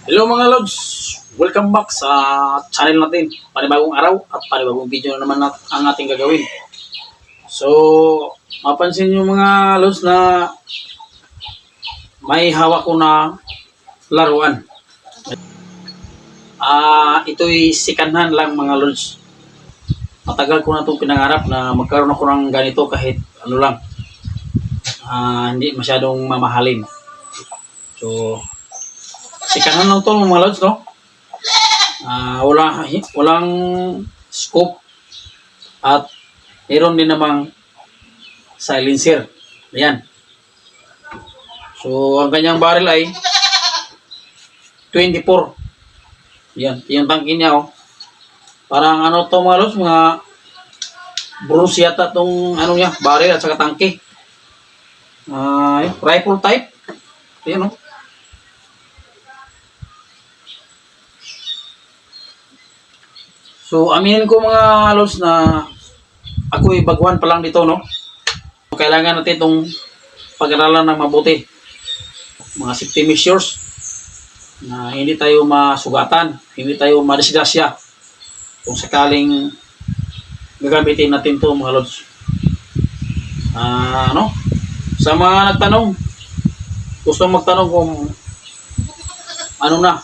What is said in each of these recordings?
Hello mga lods! Welcome back sa channel natin. Panibagong araw at panibagong video na naman ang ating gagawin. So, mapansin nyo mga lods na may hawak ko na laruan. Ito'y sikanhan lang mga lods. Matagal ko na itong pinangarap na magkaroon ako ng ganito kahit ano lang. Hindi masyadong mamahalin. So, sikanhan lang ito mga lods, no? Walang scope at meron din namang silencer. Ayan. So, ang kanyang barrel ay 24. Ayan. Yung tangke niya, oh. Parang ano to mga lods, mga bronze yata itong ano niya, barrel at saka tangke. Rifle type. Ayan, oh. So, aminin ko mga lods na ako'y baguhan pa lang dito, no? Kailangan natin itong pag-aralan ng mabuti. Mga safety measures na hindi tayo masugatan, hindi tayo madisgrasya kung sakaling gagamitin natin ito mga lods. Sa mga nagtanong, gusto magtanong kung ano na,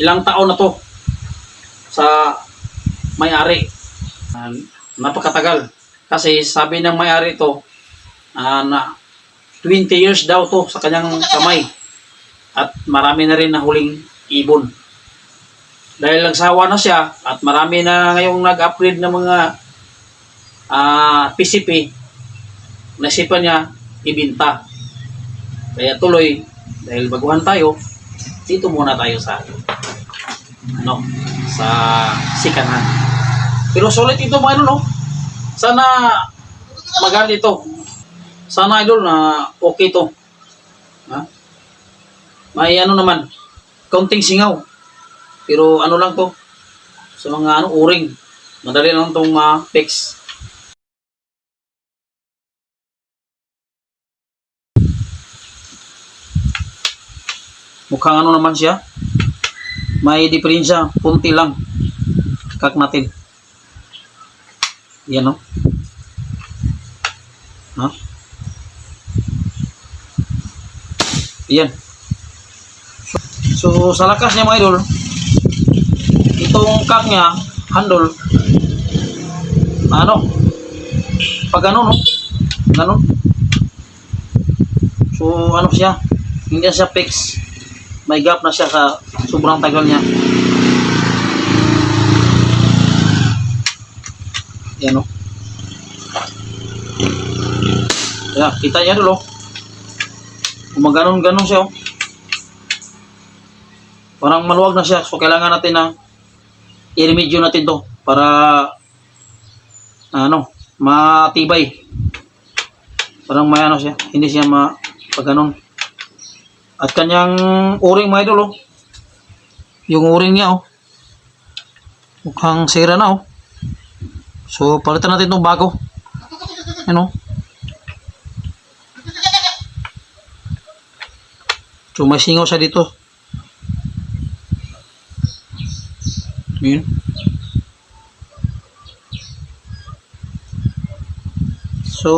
ilang taon na to sa may-ari. Napakatagal. Kasi sabi ng may-ari ito na 20 years daw to sa kanyang kamay. At marami na rin na huling ibon. Dahil nagsawa na siya at marami na ngayong nag-upgrade ng mga PCP, naisipan niya ibinta. Kaya tuloy, dahil baguhan tayo, dito muna tayo sa sa sikanhan. Pero sulit ito mga no? Sana maganda ito. Sana idol na okay to. May naman, kaunting singaw. Pero ano lang to, sa mga uring. Madali lang itong fix. Mukhang naman siya. May diferensya, punti lang. Kak natin. Yan, no? Yan. So, sa lakas niya mga idol, itong kak niya, handle, pag no? Ganon. So, siya, hindi siya fix. May gap na siya sa sobrang tagal niya. Yan, no? Yan, kita niya dulo. Gumaganon-ganon siya, oh. Parang maluwag na siya. So, kailangan natin na i-remedyo natin to para matibay. Parang may siya. Hindi siya pag-ganon. At kanyang o-ring mga idol, oh. Yung o-ring niya, oh. Mukhang sira na, oh. So, palitan natin itong bago. Ano? So, may singaw siya dito. Yun. So,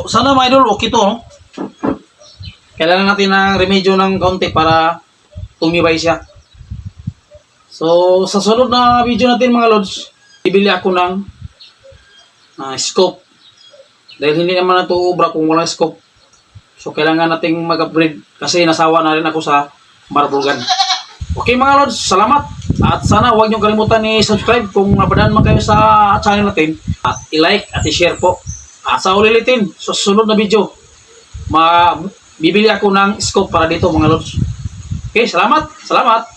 sana mga idol, okay to, no? Kailangan natin ng remedyo ng kaunti para tumibay siya. So, sa sunod na video natin mga lods, bibili ako ng scope. Dahil hindi naman na ito ubra kung walang scope. So, kailangan nating mag-upgrade kasi nasawa na rin ako sa marble gun. Okay mga lods, salamat. At sana huwag nyo kalimutan i-subscribe kung napadaan man kayo sa channel natin. At i-like at i-share po. At sa ulitin, sa sunod na video, bibili ako ng scope para dito mga lods. Okay, salamat. Salamat.